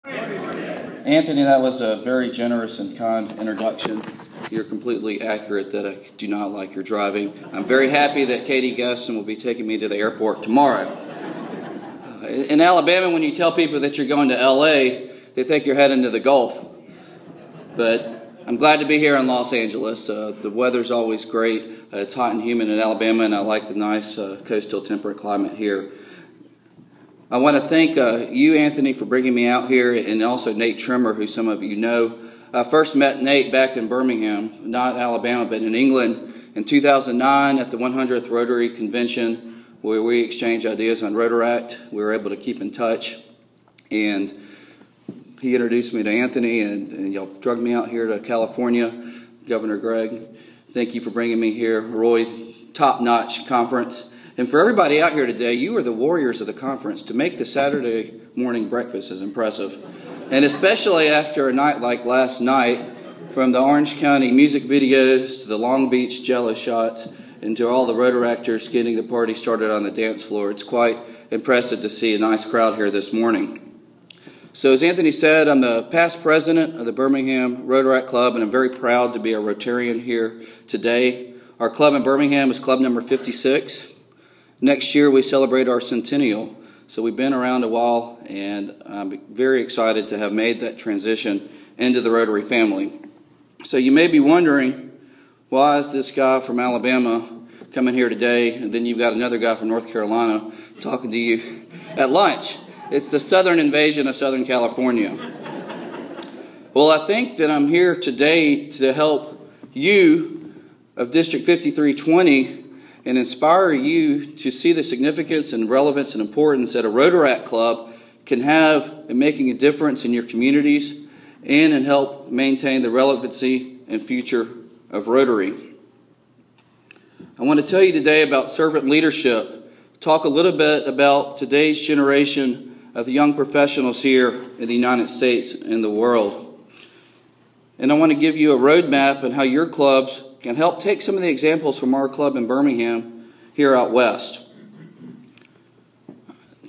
Anthony, that was a very generous and kind introduction. You're completely accurate that I do not like your driving. I'm very happy that Katie Guston will be taking me to the airport tomorrow. In Alabama, when you tell people that you're going to L.A., they think you're heading to the Gulf. But I'm glad to be here in Los Angeles. The weather's always great. It's hot and humid in Alabama, and I like the nice coastal temperate climate here. I want to thank you, Anthony, for bringing me out here, and also Nate Trimmer, who some of you know. I first met Nate back in Birmingham, not Alabama, but in England, in 2009 at the 100th Rotary Convention, where we exchanged ideas on Rotaract. We were able to keep in touch, and he introduced me to Anthony, and y'all drugged me out here to California. Governor Greg, thank you for bringing me here. Roy, top-notch conference. And for everybody out here today, you are the warriors of the conference. To make the Saturday morning breakfast is impressive. And especially after a night like last night, from the Orange County music videos to the Long Beach Jello shots and to all the Rotaractors getting the party started on the dance floor, it's quite impressive to see a nice crowd here this morning. So as Anthony said, I'm the past president of the Birmingham Rotaract Club, and I'm very proud to be a Rotarian here today. Our club in Birmingham is club number 56. Next year we celebrate our centennial, so we've been around a while, and I'm very excited to have made that transition into the Rotary family. So you may be wondering, why is this guy from Alabama coming here today, and then you've got another guy from North Carolina talking to you at lunch? It's the southern invasion of Southern California. Well, I think that I'm here today to help you of District 5320 and inspire you to see the significance and relevance and importance that a Rotaract Club can have in making a difference in your communities and in help maintain the relevancy and future of Rotary. I want to tell you today about servant leadership, talk a little bit about today's generation of the young professionals here in the United States and the world. And I want to give you a roadmap on how your clubs can help take some of the examples from our club in Birmingham here out west.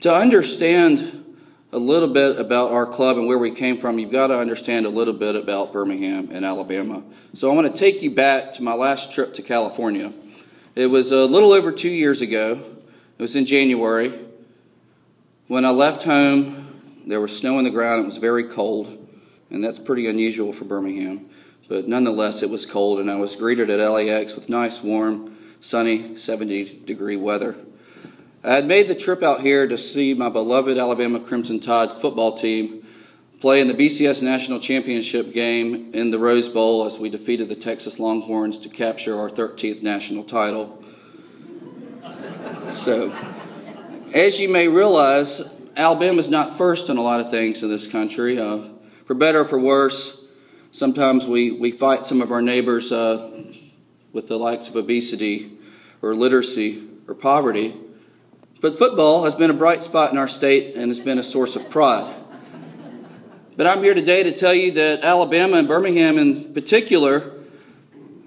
To understand a little bit about our club and where we came from, you've got to understand a little bit about Birmingham and Alabama. So I want to take you back to my last trip to California. It was a little over 2 years ago. It was in January. When I left home, there was snow on the ground. It was very cold, and that's pretty unusual for Birmingham. But nonetheless, it was cold, and I was greeted at LAX with nice, warm, sunny, 70-degree weather. I had made the trip out here to see my beloved Alabama Crimson Tide football team play in the BCS National Championship game in the Rose Bowl as we defeated the Texas Longhorns to capture our 13th national title. So, as you may realize, Alabama's not first in a lot of things in this country. For better or for worse, sometimes we fight some of our neighbors with the likes of obesity or literacy or poverty. But football has been a bright spot in our state and has been a source of pride. But I'm here today to tell you that Alabama and Birmingham in particular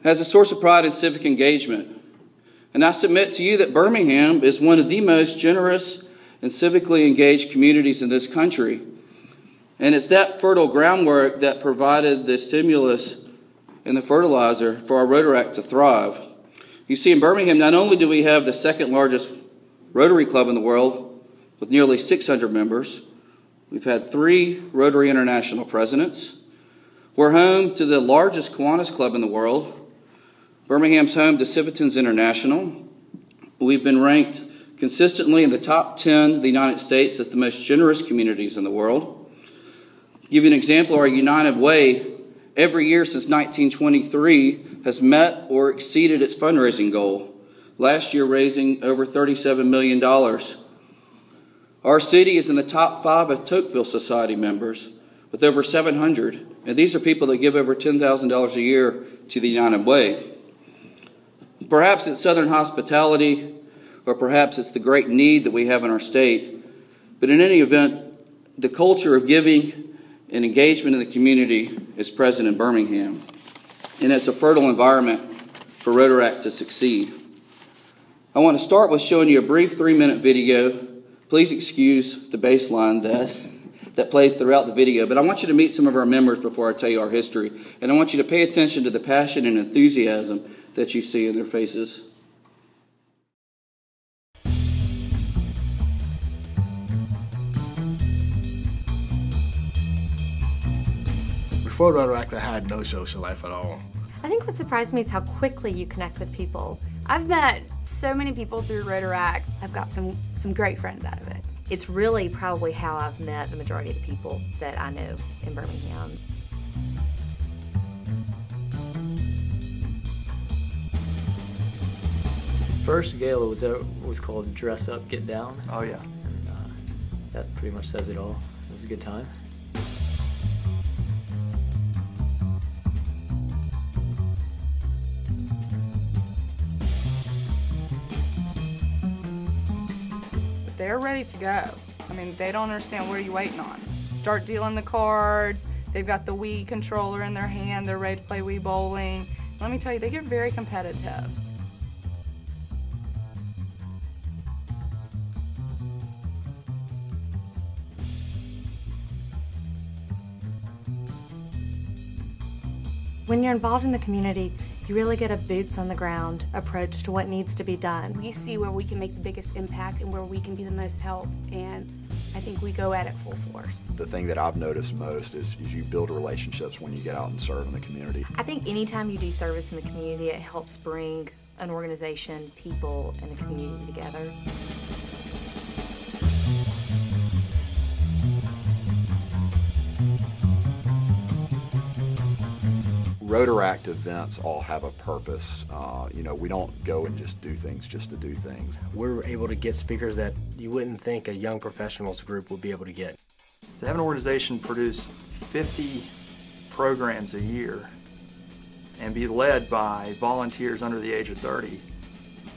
has a source of pride in civic engagement. And I submit to you that Birmingham is one of the most generous and civically engaged communities in this country. And it's that fertile groundwork that provided the stimulus and the fertilizer for our Rotaract to thrive. You see, in Birmingham, not only do we have the second largest Rotary Club in the world with nearly 600 members, we've had 3 Rotary International presidents. We're home to the largest Kiwanis Club in the world. Birmingham's home to Civitans International. We've been ranked consistently in the top 10 of the United States as the most generous communities in the world. To give you an example, our United Way, every year since 1923, has met or exceeded its fundraising goal. Last year, raising over $37 million. Our city is in the top 5 of Tocqueville Society members, with over 700. And these are people that give over $10,000 a year to the United Way. Perhaps it's Southern hospitality, or perhaps it's the great need that we have in our state. But in any event, the culture of giving and engagement in the community is present in Birmingham. And it's a fertile environment for Rotaract to succeed. I want to start with showing you a brief 3-minute video. Please excuse the bass line that that plays throughout the video. But I want you to meet some of our members before I tell you our history. And I want you to pay attention to the passion and enthusiasm that you see in their faces. Before Rotaract, I had no social life at all. I think what surprised me is how quickly you connect with people. I've met so many people through Rotaract. I've got some great friends out of it. It's really probably how I've met the majority of the people that I know in Birmingham. First gala was called Dress Up, Get Down. Oh yeah. And that pretty much says it all. It was a good time. They're ready to go. I mean, they don't understand what are you waiting on. Start dealing the cards. They've got the Wii controller in their hand. They're ready to play Wii bowling. Let me tell you, they get very competitive. When you're involved in the community, you really get a boots on the ground approach to what needs to be done. We see where we can make the biggest impact and where we can be the most help, and I think we go at it full force. The thing that I've noticed most is you build relationships when you get out and serve in the community. I think anytime you do service in the community, it helps bring an organization, people, and the community together. Rotaract events all have a purpose. You know, we don't go and just do things just to do things. We're able to get speakers that you wouldn't think a young professionals group would be able to get. To have an organization produce 50 programs a year and be led by volunteers under the age of 30, I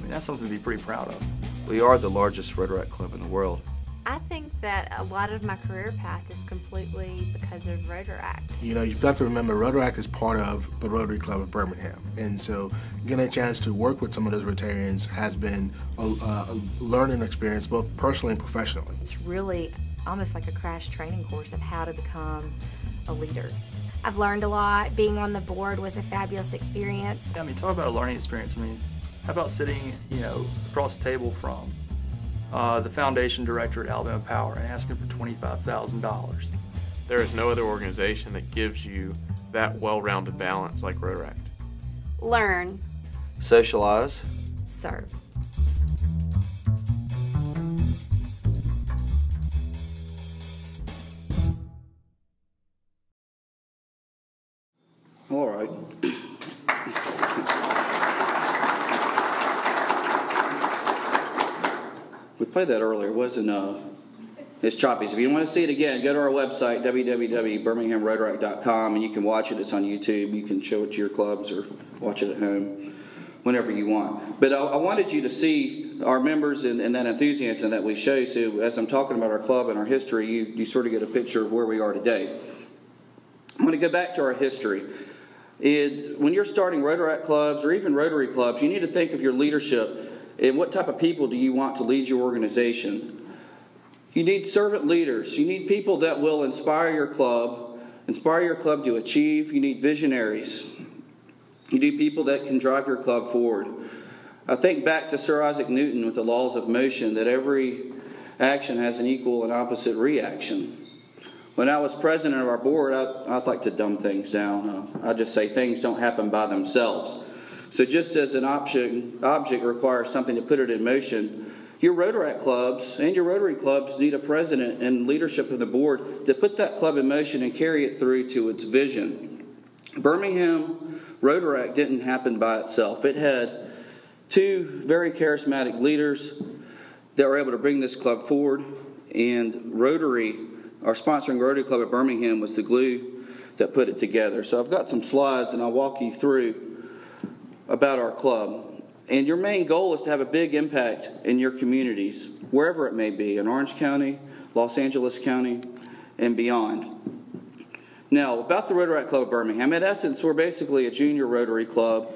mean, that's something to be pretty proud of. We are the largest Rotaract Club in the world. I think that a lot of my career path is completely because of Rotaract. You know, you've got to remember Rotaract is part of the Rotary Club of Birmingham. And so getting a chance to work with some of those Rotarians has been a learning experience, both personally and professionally. It's really almost like a crash training course of how to become a leader. I've learned a lot. Being on the board was a fabulous experience. I mean, talk about a learning experience. I mean, how about sitting, you know, across the table from the foundation director at Alabama Power and asking for $25,000. There is no other organization that gives you that well-rounded balance like Rotaract. Learn. Socialize. Serve. All right. We played that earlier. It wasn't, it's choppy. So if you want to see it again, go to our website, www.birminghamrotaract.com, and you can watch it. It's on YouTube. You can show it to your clubs or watch it at home whenever you want. But I wanted you to see our members and that enthusiasm that we show. So as I'm talking about our club and our history, you sort of get a picture of where we are today. I'm going to go back to our history. When you're starting Rotaract clubs or even Rotary clubs, you need to think of your leadership and what type of people do you want to lead your organization. You need servant leaders. You need people that will inspire your club to achieve. You need visionaries. You need people that can drive your club forward. I think back to Sir Isaac Newton with the laws of motion, that every action has an equal and opposite reaction. When I was president of our board, I'd like to dumb things down. I'd just say things don't happen by themselves. So just as an object requires something to put it in motion, your Rotaract clubs and your Rotary clubs need a president and leadership of the board to put that club in motion and carry it through to its vision. Birmingham Rotaract didn't happen by itself. It had two very charismatic leaders that were able to bring this club forward, and Rotary, our sponsoring Rotary Club of Birmingham, was the glue that put it together. So I've got some slides and I'll walk you through about our club. And your main goal is to have a big impact in your communities, wherever it may be, in Orange County, Los Angeles County, and beyond. Now, about the Rotaract Club of Birmingham, in essence, we're basically a junior Rotary club,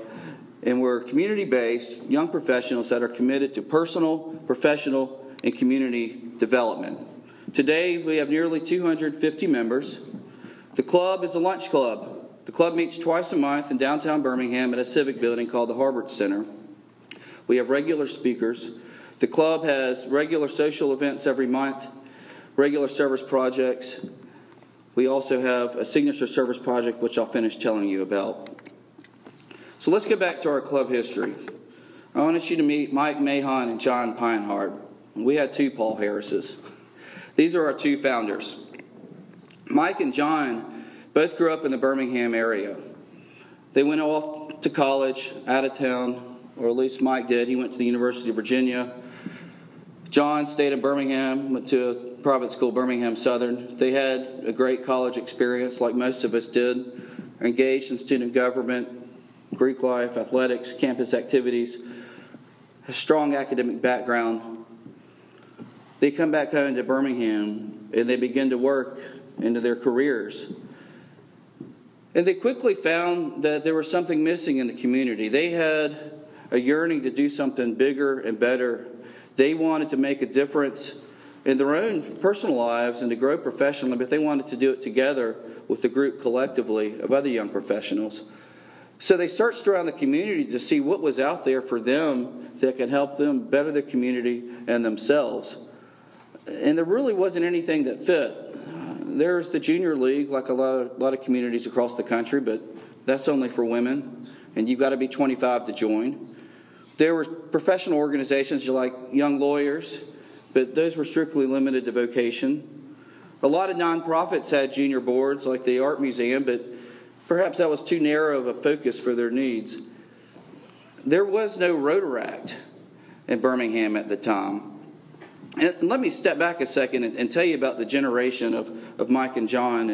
and we're community-based young professionals that are committed to personal, professional, and community development. Today, we have nearly 250 members. The club is a lunch club. The club meets twice a month in downtown Birmingham at a civic building called the Harbert Center. We have regular speakers. The club has regular social events every month, regular service projects. We also have a signature service project, which I'll finish telling you about. So let's get back to our club history. I wanted you to meet Mike Mahon and John Pinehart. We had two Paul Harrises. These are our two founders. Mike and John both grew up in the Birmingham area. They went off to college out of town, or at least Mike did. He went to the University of Virginia. John stayed in Birmingham, went to a private school, Birmingham Southern. They had a great college experience, like most of us did, engaged in student government, Greek life, athletics, campus activities, a strong academic background. They come back home to Birmingham and they begin to work into their careers. And they quickly found that there was something missing in the community. They had a yearning to do something bigger and better. They wanted to make a difference in their own personal lives and to grow professionally, but they wanted to do it together with the group collectively of other young professionals. So they searched around the community to see what was out there for them that could help them better their community and themselves. And there really wasn't anything that fit. There's the junior league, like a lot of communities across the country, but that's only for women, and you've got to be 25 to join. There were professional organizations like Young Lawyers, but those were strictly limited to vocation. A lot of nonprofits had junior boards, like the Art Museum, but perhaps that was too narrow of a focus for their needs. There was no Rotaract in Birmingham at the time. And let me step back a second and tell you about the generation of Mike and John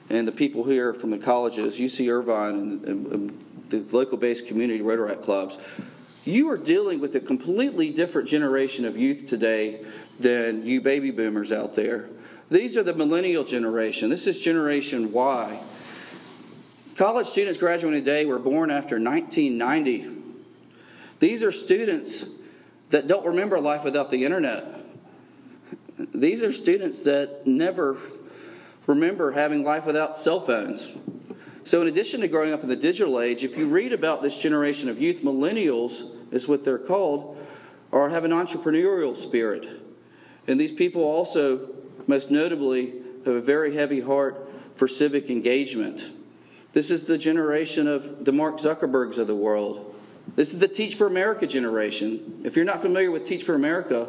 and the people here from the colleges, U.C. Irvine and the local-based community Rotaract Clubs. You are dealing with a completely different generation of youth today than you baby boomers out there. These are the millennial generation. This is Generation Y. College students graduating today were born after 1990. These are students that don't remember life without the internet. These are students that never remember having life without cell phones. So in addition to growing up in the digital age, if you read about this generation of youth, millennials is what they're called, or have an entrepreneurial spirit. And these people also, most notably, have a very heavy heart for civic engagement. This is the generation of the Mark Zuckerbergs of the world. This is the Teach for America generation. If you're not familiar with Teach for America,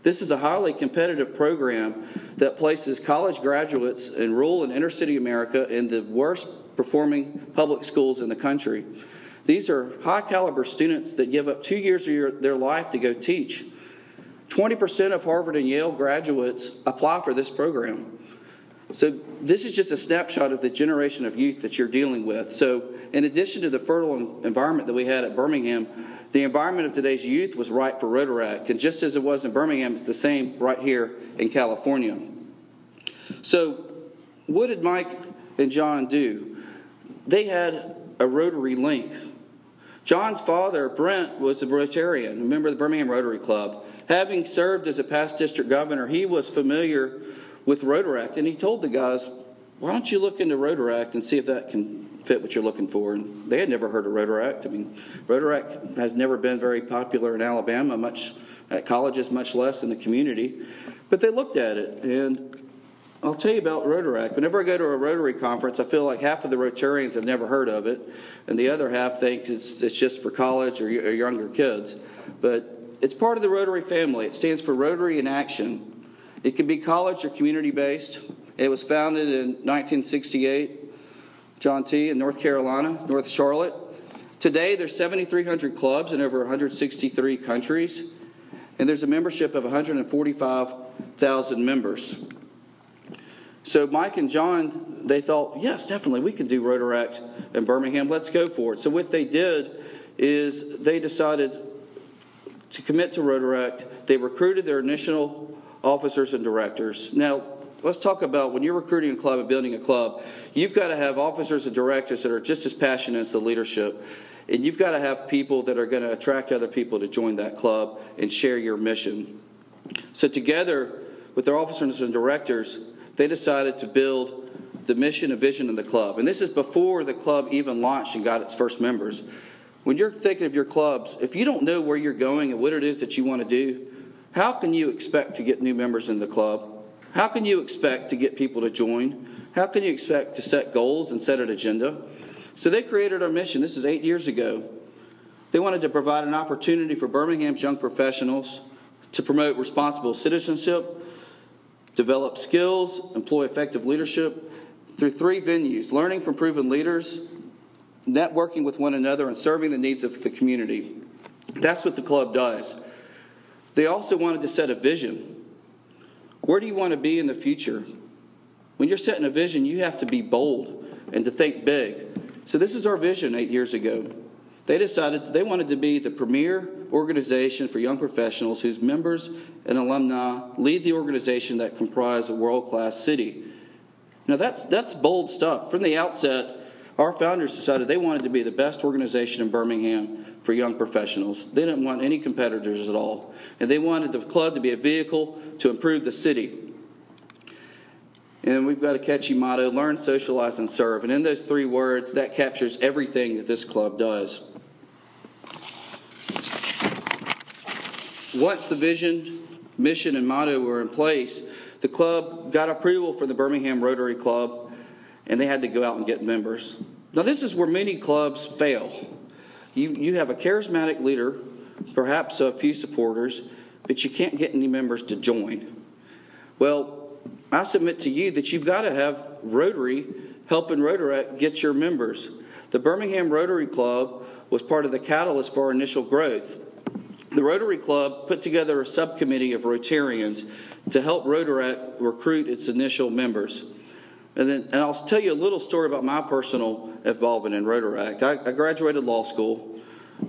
this is a highly competitive program that places college graduates in rural and inner city America in the worst performing public schools in the country. These are high caliber students that give up 2 years of their life to go teach. 20% of Harvard and Yale graduates apply for this program. So this is just a snapshot of the generation of youth that you're dealing with. So in addition to the fertile environment that we had at Birmingham, the environment of today's youth was right for Rotaract. And just as it was in Birmingham, it's the same right here in California. So what did Mike and John do? They had a Rotary link. John's father, Brent, was a Rotarian, a member of the Birmingham Rotary Club. Having served as a past district governor, he was familiar with Rotaract, and he told the guys, why don't you look into Rotaract and see if that can fit what you're looking for? And they had never heard of Rotaract. I mean, Rotaract has never been very popular in Alabama, much at colleges, much less in the community. But they looked at it, and I'll tell you about Rotaract. Whenever I go to a Rotary conference, I feel like half of the Rotarians have never heard of it, and the other half think it's just for college or younger kids. But it's part of the Rotary family. It stands for Rotary in Action. It can be college or community-based. It was founded in 1968, John T., in North Carolina, North Charlotte. Today, there's 7,300 clubs in over 163 countries, and there's a membership of 145,000 members. So Mike and John, they thought, yes, definitely, we can do Rotaract in Birmingham. Let's go for it. So what they did is they decided to commit to Rotaract. They recruited their initial officers and directors. Now, let's talk about when you're recruiting a club and building a club, you've got to have officers and directors that are just as passionate as the leadership. And you've got to have people that are going to attract other people to join that club and share your mission. So together, with their officers and directors, they decided to build the mission and vision of the club. And this is before the club even launched and got its first members. When you're thinking of your clubs, if you don't know where you're going and what it is that you want to do, how can you expect to get new members in the club? How can you expect to get people to join? How can you expect to set goals and set an agenda? So they created our mission. This is 8 years ago. They wanted to provide an opportunity for Birmingham's young professionals to promote responsible citizenship, develop skills, employ effective leadership through 3 venues: learning from proven leaders, networking with one another, and serving the needs of the community. That's what the club does. They also wanted to set a vision. Where do you want to be in the future? When you're setting a vision, you have to be bold and to think big. So this is our vision 8 years ago. They decided they wanted to be the premier organization for young professionals whose members and alumni lead the organization that comprise a world-class city. Now that's bold stuff. From the outset, our founders decided they wanted to be the best organization in Birmingham for young professionals. They didn't want any competitors at all. And they wanted the club to be a vehicle to improve the city. And we've got a catchy motto: learn, socialize, and serve. And in those 3 words, that captures everything that this club does. Once the vision, mission, and motto were in place, the club got approval for the Birmingham Rotary Club, and they had to go out and get members. Now, this is where many clubs fail. You have a charismatic leader, perhaps a few supporters, but you can't get any members to join. Well, I submit to you that you've got to have Rotary helping Rotaract get your members. The Birmingham Rotary Club was part of the catalyst for our initial growth. The Rotary Club put together a subcommittee of Rotarians to help Rotaract recruit its initial members. And I'll tell you a little story about my personal involvement in Rotaract. I graduated law school,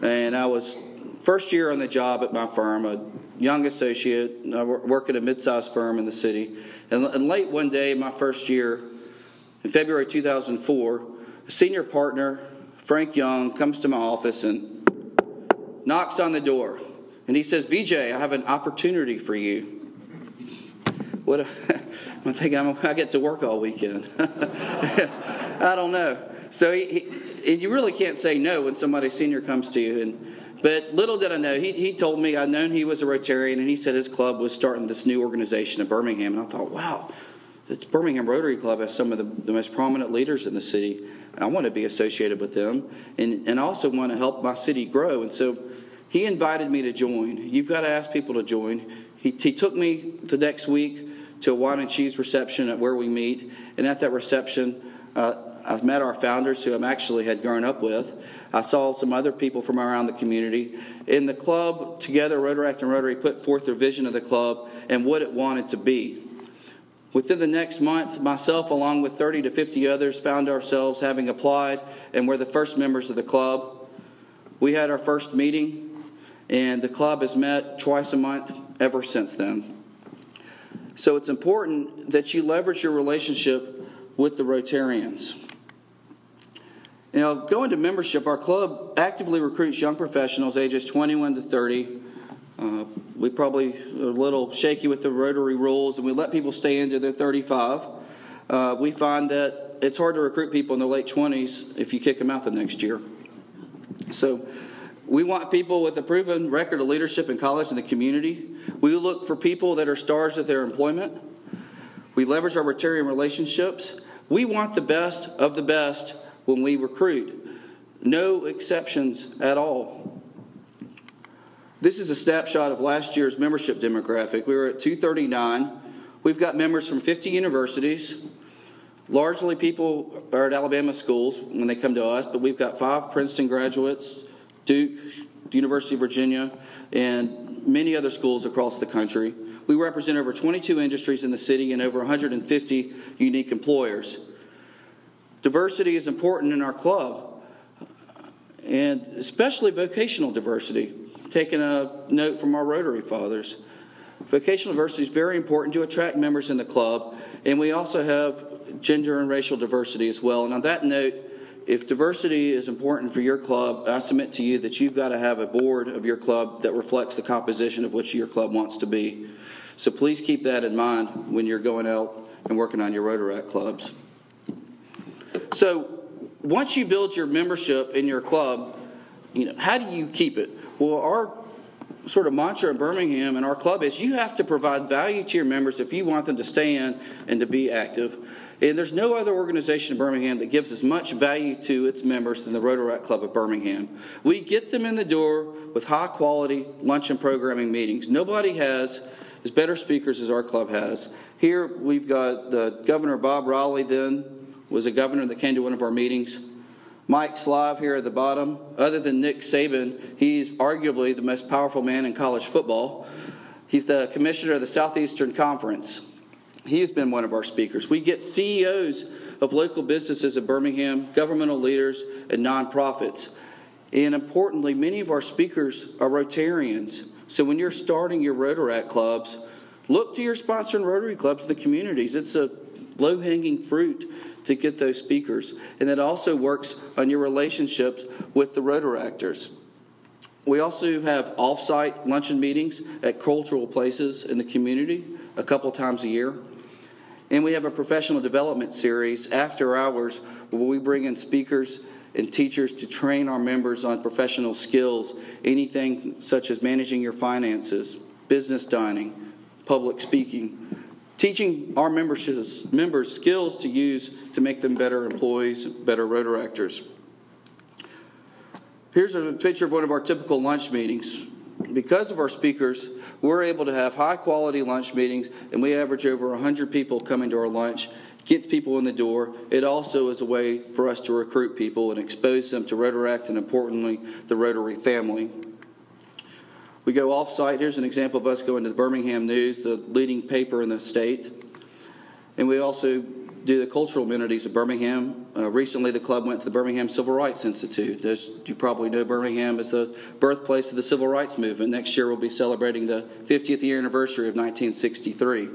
and I was first year on the job at my firm, a young associate. I work at a mid-sized firm in the city. And late one day, my first year, in February 2004, a senior partner, Frank Young, comes to my office and knocks on the door. And he says, "VJ, I have an opportunity for you." What? I'm thinking I get to work all weekend. I don't know. So you really can't say no when somebody senior comes to you. But little did I know, he told me, I'd known he was a Rotarian, and he said his club was starting this new organization in Birmingham. And I thought, wow, this Birmingham Rotary Club has some of the most prominent leaders in the city. I want to be associated with them, and I also want to help my city grow. And so he invited me to join. You've got to ask people to join. He took me the next week to a wine and cheese reception at where we meet. And at that reception, I met our founders, who I actually had grown up with. I saw some other people from around the community. In the club, together, Rotaract and Rotary put forth their vision of the club and what it wanted to be. Within the next month, myself, along with 30 to 50 others, found ourselves having applied and were the first members of the club. We had our first meeting, and the club has met twice a month ever since then. So it's important that you leverage your relationship with the Rotarians. You know, going to membership, our club actively recruits young professionals ages 21 to 30. We probably are a little shaky with the Rotary rules, and we let people stay into their 35. We find that it's hard to recruit people in their late 20s if you kick them out the next year. So we want people with a proven record of leadership in college and the community. We look for people that are stars of their employment. We leverage our Rotarian relationships. We want the best of the best when we recruit. No exceptions at all. This is a snapshot of last year's membership demographic. We were at 239. We've got members from 50 universities. Largely people are at Alabama schools when they come to us, but we've got 5 Princeton graduates, Duke, University of Virginia, and many other schools across the country. We represent over 22 industries in the city and over 150 unique employers. Diversity is important in our club, and especially vocational diversity. Taking a note from our Rotary fathers. Vocational diversity is very important to attract members in the club, and we also have gender and racial diversity as well. And on that note, if diversity is important for your club, I submit to you that you've got to have a board of your club that reflects the composition of which your club wants to be. So please keep that in mind when you're going out and working on your Rotaract clubs. So once you build your membership in your club, how do you keep it? Well, our sort of mantra in Birmingham and our club is you have to provide value to your members if you want them to stay in and to be active. And there's no other organization in Birmingham that gives as much value to its members than the Rotaract Club of Birmingham. We get them in the door with high-quality lunch and programming meetings. Nobody has as better speakers as our club has. Here we've got Governor Bob Rowley then was a governor that came to one of our meetings. Mike Slive here at the bottom. Other than Nick Saban, he's arguably the most powerful man in college football. He's the commissioner of the Southeastern Conference. He has been one of our speakers. We get CEOs of local businesses in Birmingham, governmental leaders, and nonprofits. And importantly, many of our speakers are Rotarians. So when you're starting your Rotaract clubs, look to your sponsoring Rotary clubs in the communities. It's a low-hanging fruit to get those speakers. And that also works on your relationships with the Rotaractors. We also have off-site luncheon meetings at cultural places in the community a couple times a year. And we have a professional development series after hours where we bring in speakers and teachers to train our members on professional skills, anything such as managing your finances, business dining, public speaking, teaching our members skills to use to make them better employees, better Rotaractors. Here's a picture of one of our typical lunch meetings. Because of our speakers, we're able to have high-quality lunch meetings, and we average over 100 people coming to our lunch. Gets people in the door. It also is a way for us to recruit people and expose them to Rotaract and, importantly, the Rotary family. We go off-site. Here's an example of us going to the Birmingham News, the leading paper in the state. And we also do the cultural amenities of Birmingham. Recently, the club went to the Birmingham Civil Rights Institute. As you probably know, Birmingham is the birthplace of the Civil Rights Movement. Next year, we'll be celebrating the 50th year anniversary of 1963.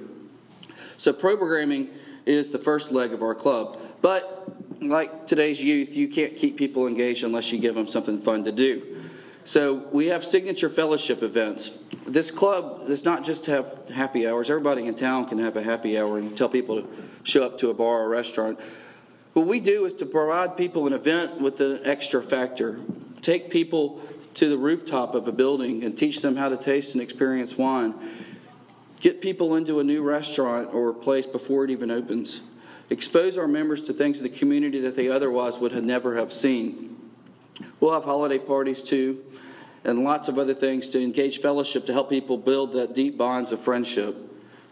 So programming is the first leg of our club. But like today's youth, you can't keep people engaged unless you give them something fun to do. So we have signature fellowship events. This club does not just have happy hours. Everybody in town can have a happy hour and tell people to show up to a bar or a restaurant. What we do is to provide people an event with an extra factor. Take people to the rooftop of a building and teach them how to taste and experience wine. Get people into a new restaurant or place before it even opens. Expose our members to things in the community that they otherwise would have never have seen. We'll have holiday parties too, and lots of other things to engage fellowship to help people build that deep bonds of friendship.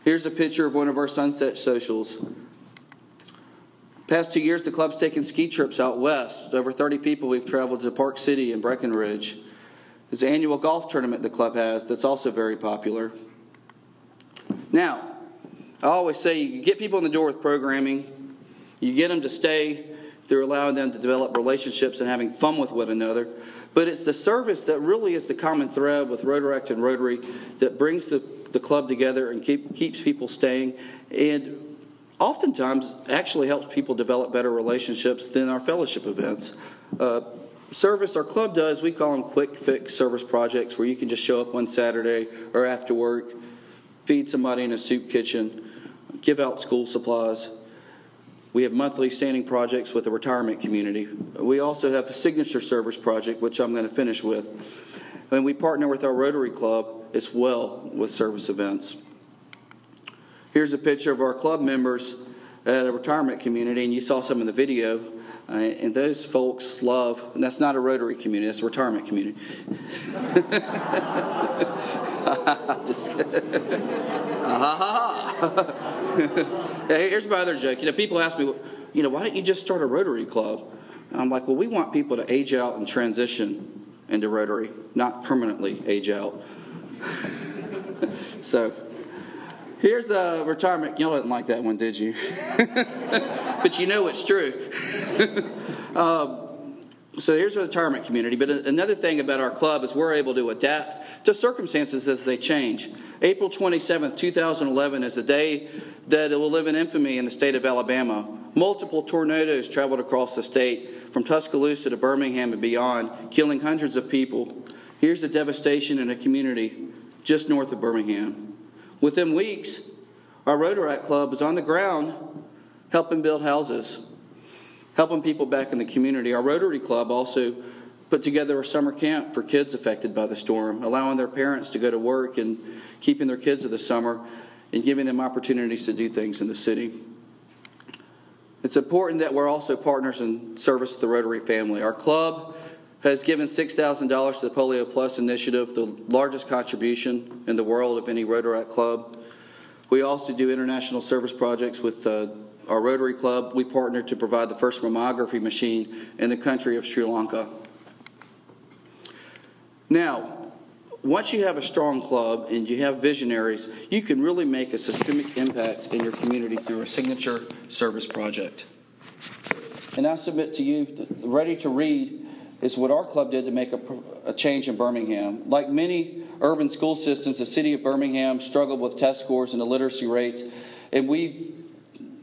Here's a picture of one of our sunset socials. Past 2 years, the club's taken ski trips out west. Over 30 people we've traveled to Park City and Breckenridge. There's an annual golf tournament the club has that's also very popular. Now, I always say you get people in the door with programming, you get them to stay through allowing them to develop relationships and having fun with one another, but it's the service that really is the common thread with Rotaract and Rotary that brings the club together and keeps people staying, and oftentimes actually helps people develop better relationships than our fellowship events. Service our club does, we call them quick fix service projects where you can just show up one Saturday or after work, feed somebody in a soup kitchen, give out school supplies. We have monthly standing projects with the retirement community. We also have a signature service project, which I'm going to finish with. And we partner with our Rotary Club as well with service events. Here's a picture of our club members at a retirement community, and you saw some in the video. And those folks love, and that's not a Rotary community, that's a retirement community. Just kidding. Here's my other joke. People ask me, why don't you just start a Rotary Club? And I'm like, well, we want people to age out and transition into Rotary, not permanently age out. So, here's the retirement. Y'all didn't like that one, did you? But you know it's true. So here's the retirement community. But another thing about our club is we're able to adapt to circumstances as they change. April 27th, 2011 is the day that it will live in infamy in the state of Alabama. Multiple tornadoes traveled across the state from Tuscaloosa to Birmingham and beyond, killing hundreds of people. Here's the devastation in a community just north of Birmingham. Within weeks, our Rotaract Club is on the ground helping build houses, helping people back in the community. Our Rotary Club also put together a summer camp for kids affected by the storm, allowing their parents to go to work and keeping their kids of the summer and giving them opportunities to do things in the city. It's important that we're also partners in service of the Rotary family. Our club has given $6,000 to the Polio Plus initiative, the largest contribution in the world of any Rotaract club. We also do international service projects with our Rotary Club. We partnered to provide the first mammography machine in the country of Sri Lanka. Now, once you have a strong club and you have visionaries, you can really make a systemic impact in your community through a signature service project. And I submit to you that Ready to Read is what our club did to make a change in Birmingham. Like many urban school systems, the city of Birmingham struggled with test scores and illiteracy rates, and we,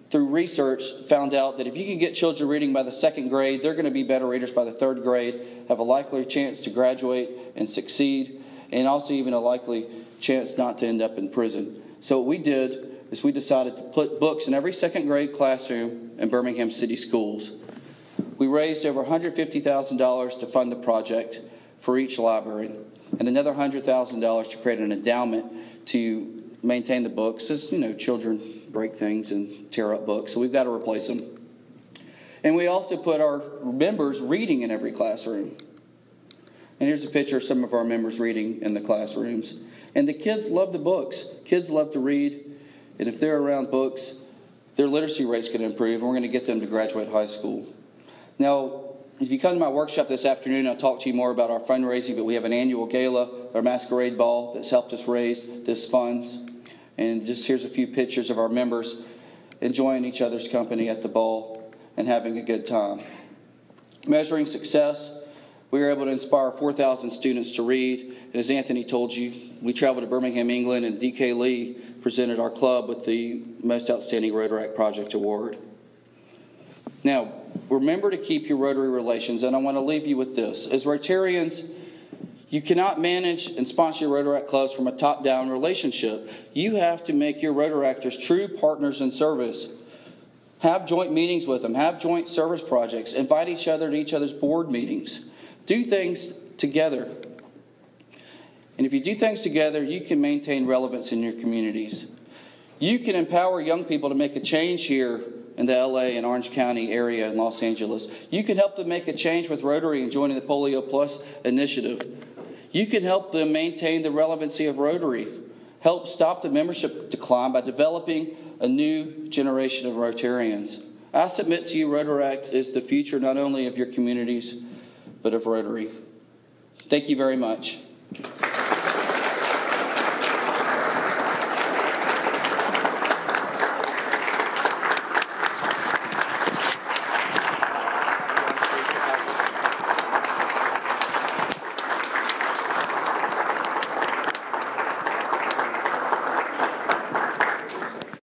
through research, found out that if you can get children reading by the 2nd grade, they're going to be better readers by the 3rd grade, have a likely chance to graduate and succeed, and also even a likely chance not to end up in prison. So what we did is we decided to put books in every 2nd grade classroom in Birmingham City Schools. We raised over $150,000 to fund the project for each library, and another $100,000 to create an endowment to maintain the books, as you know, children break things and tear up books, so we've got to replace them. And we also put our members reading in every classroom. And here's a picture of some of our members reading in the classrooms. And the kids love the books. Kids love to read, and if they're around books, their literacy rate's going to improve, and we're going to get them to graduate high school. Now, if you come to my workshop this afternoon, I'll talk to you more about our fundraising, but we have an annual gala, our masquerade ball, that's helped us raise this funds. And just here's a few pictures of our members enjoying each other's company at the ball and having a good time. Measuring success, we were able to inspire 4,000 students to read. And as Anthony told you, we traveled to Birmingham, England, and D.K. Lee presented our club with the Most Outstanding Rotaract Project Award. Now, remember to keep your Rotary relations, and I want to leave you with this. As Rotarians, you cannot manage and sponsor your Rotaract clubs from a top-down relationship. You have to make your Rotaractors true partners in service. Have joint meetings with them. Have joint service projects. Invite each other to each other's board meetings. Do things together. And if you do things together, you can maintain relevance in your communities. You can empower young people to make a change here in the LA and Orange County area in Los Angeles. You can help them make a change with Rotary and joining the Polio Plus initiative. You can help them maintain the relevancy of Rotary. Help stop the membership decline by developing a new generation of Rotarians. I submit to you, Rotaract is the future not only of your communities, but of Rotary. Thank you very much.